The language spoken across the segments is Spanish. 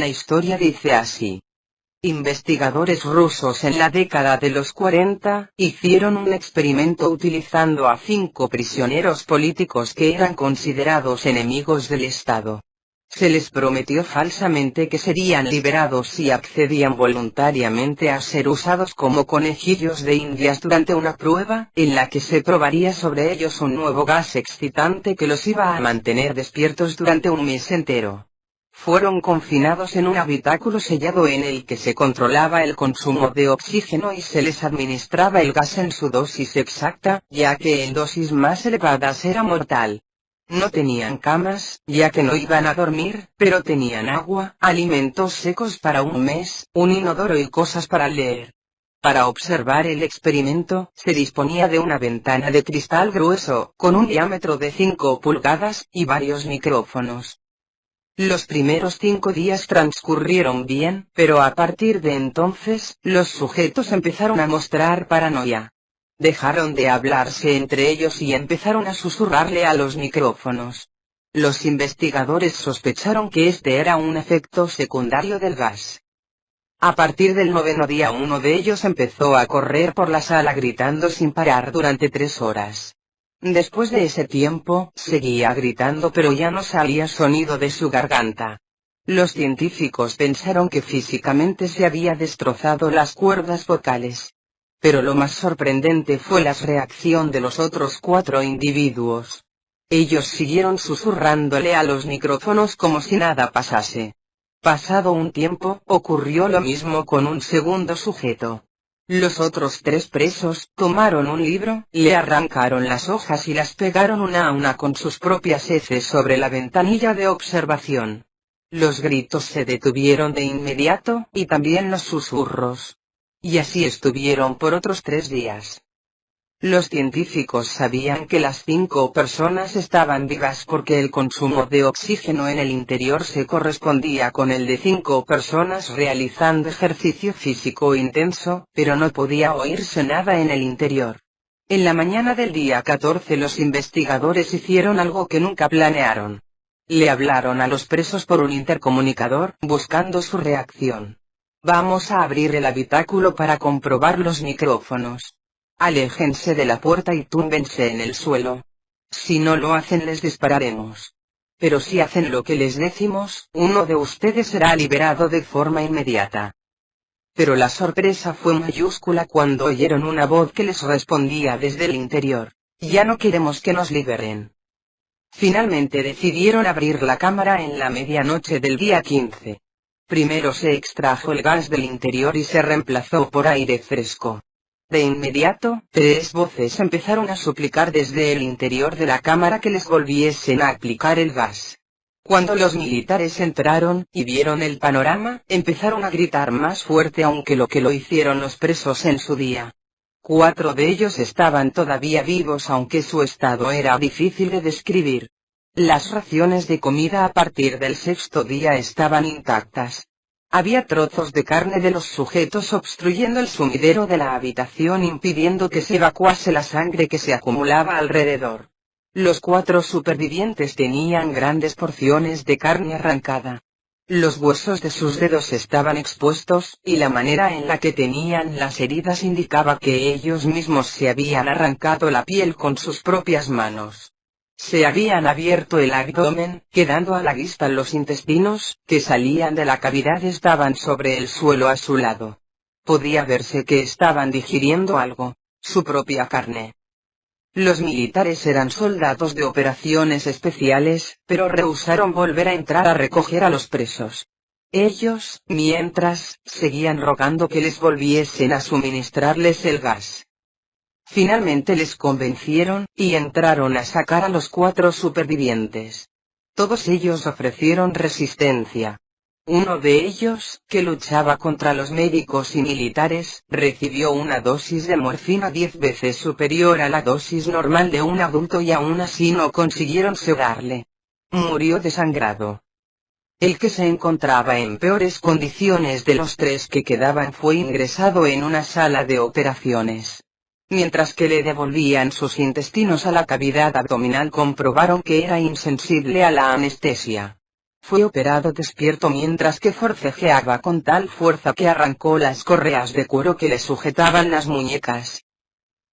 La historia dice así. Investigadores rusos en la década de los 40, hicieron un experimento utilizando a 5 prisioneros políticos que eran considerados enemigos del Estado. Se les prometió falsamente que serían liberados si accedían voluntariamente a ser usados como conejillos de indias durante una prueba, en la que se probaría sobre ellos un nuevo gas excitante que los iba a mantener despiertos durante un mes entero. Fueron confinados en un habitáculo sellado en el que se controlaba el consumo de oxígeno y se les administraba el gas en su dosis exacta, ya que en dosis más elevadas era mortal. No tenían camas, ya que no iban a dormir, pero tenían agua, alimentos secos para un mes, un inodoro y cosas para leer. Para observar el experimento, se disponía de una ventana de cristal grueso, con un diámetro de 5 pulgadas, y varios micrófonos. Los primeros 5 días transcurrieron bien, pero a partir de entonces, los sujetos empezaron a mostrar paranoia. Dejaron de hablarse entre ellos y empezaron a susurrarle a los micrófonos. Los investigadores sospecharon que este era un efecto secundario del gas. A partir del 9º día uno de ellos empezó a correr por la sala gritando sin parar durante 3 horas. Después de ese tiempo, seguía gritando pero ya no salía sonido de su garganta. Los científicos pensaron que físicamente se había destrozado las cuerdas vocales. Pero lo más sorprendente fue la reacción de los otros 4 individuos. Ellos siguieron susurrándole a los micrófonos como si nada pasase. Pasado un tiempo, ocurrió lo mismo con un segundo sujeto. Los otros 3 presos tomaron un libro, le arrancaron las hojas y las pegaron una a una con sus propias heces sobre la ventanilla de observación. Los gritos se detuvieron de inmediato, y también los susurros. Y así estuvieron por otros 3 días. Los científicos sabían que las 5 personas estaban vivas porque el consumo de oxígeno en el interior se correspondía con el de 5 personas realizando ejercicio físico intenso, pero no podía oírse nada en el interior. En la mañana del día 14 los investigadores hicieron algo que nunca planearon. Le hablaron a los presos por un intercomunicador, buscando su reacción. Vamos a abrir el habitáculo para comprobar los micrófonos. Aléjense de la puerta y túmbense en el suelo. Si no lo hacen les dispararemos. Pero si hacen lo que les decimos, uno de ustedes será liberado de forma inmediata. Pero la sorpresa fue mayúscula cuando oyeron una voz que les respondía desde el interior. Ya no queremos que nos liberen. Finalmente decidieron abrir la cámara en la medianoche del día 15. Primero se extrajo el gas del interior y se reemplazó por aire fresco. De inmediato, 3 voces empezaron a suplicar desde el interior de la cámara que les volviesen a aplicar el gas. Cuando los militares entraron y vieron el panorama, empezaron a gritar más fuerte aún que lo hicieron los presos en su día. 4 de ellos estaban todavía vivos aunque su estado era difícil de describir. Las raciones de comida a partir del 6º día estaban intactas. Había trozos de carne de los sujetos obstruyendo el sumidero de la habitación impidiendo que se evacuase la sangre que se acumulaba alrededor. Los 4 supervivientes tenían grandes porciones de carne arrancada. Los huesos de sus dedos estaban expuestos, y la manera en la que tenían las heridas indicaba que ellos mismos se habían arrancado la piel con sus propias manos. Se habían abierto el abdomen, quedando a la vista los intestinos, que salían de la cavidad estaban sobre el suelo a su lado. Podía verse que estaban digiriendo algo, su propia carne. Los militares eran soldados de operaciones especiales, pero rehusaron volver a entrar a recoger a los presos. Ellos, mientras, seguían rogando que les volviesen a suministrarles el gas. Finalmente les convencieron, y entraron a sacar a los 4 supervivientes. Todos ellos ofrecieron resistencia. Uno de ellos, que luchaba contra los médicos y militares, recibió una dosis de morfina 10 veces superior a la dosis normal de un adulto y aún así no consiguieron sedarle. Murió desangrado. El que se encontraba en peores condiciones de los 3 que quedaban fue ingresado en una sala de operaciones. Mientras que le devolvían sus intestinos a la cavidad abdominal comprobaron que era insensible a la anestesia. fue operado despierto mientras que forcejeaba con tal fuerza que arrancó las correas de cuero que le sujetaban las muñecas.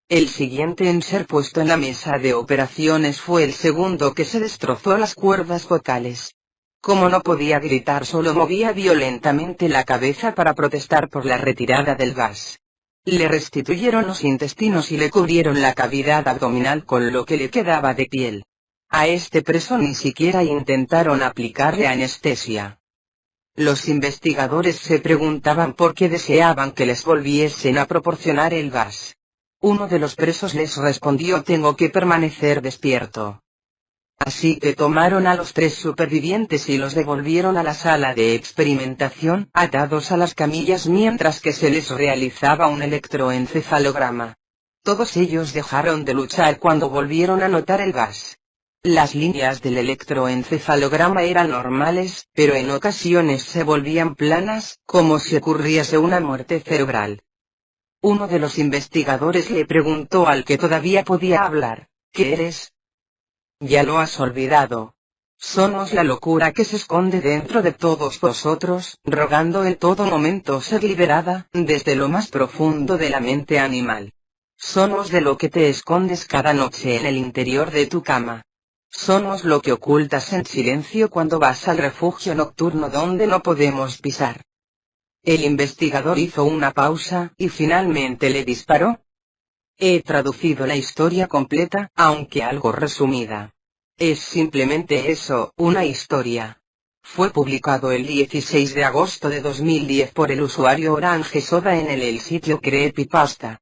El siguiente en ser puesto en la mesa de operaciones fue el segundo que se destrozó las cuerdas vocales. Como no podía gritar, solo movía violentamente la cabeza para protestar por la retirada del gas. Le restituyeron los intestinos y le cubrieron la cavidad abdominal con lo que le quedaba de piel. A este preso ni siquiera intentaron aplicarle anestesia. Los investigadores se preguntaban por qué deseaban que les volviesen a proporcionar el gas. Uno de los presos les respondió: tengo que permanecer despierto. Así que tomaron a los 3 supervivientes y los devolvieron a la sala de experimentación, atados a las camillas mientras que se les realizaba un electroencefalograma. Todos ellos dejaron de luchar cuando volvieron a notar el gas. Las líneas del electroencefalograma eran normales, pero en ocasiones se volvían planas, como si ocurriese una muerte cerebral. Uno de los investigadores le preguntó al que todavía podía hablar: ¿qué eres? Ya lo has olvidado. Somos la locura que se esconde dentro de todos vosotros, rogando en todo momento ser liberada, desde lo más profundo de la mente animal. Somos de lo que te escondes cada noche en el interior de tu cama. Somos lo que ocultas en silencio cuando vas al refugio nocturno donde no podemos pisar. El investigador hizo una pausa, y finalmente le disparó. He traducido la historia completa, aunque algo resumida. Es simplemente eso, una historia. Fue publicado el 16 de agosto de 2010 por el usuario Orange Soda en el sitio Creepypasta.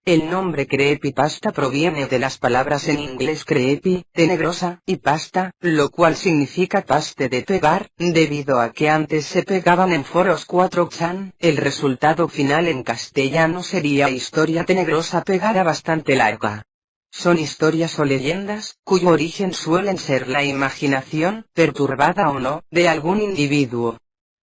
El nombre creepypasta proviene de las palabras en inglés creepy, tenebrosa, y pasta, lo cual significa paste de pegar, debido a que antes se pegaban en foros 4chan, el resultado final en castellano sería historia tenebrosa pegada bastante larga. Son historias o leyendas, cuyo origen suelen ser la imaginación, perturbada o no, de algún individuo.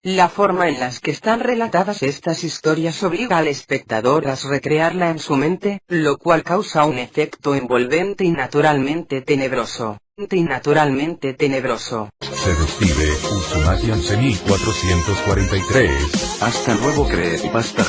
La forma en la que están relatadas estas historias obliga al espectador a recrearla en su mente, lo cual causa un efecto envolvente y naturalmente tenebroso. Se despide Uzumaki Ansemi 443. Hasta luego creepypasta.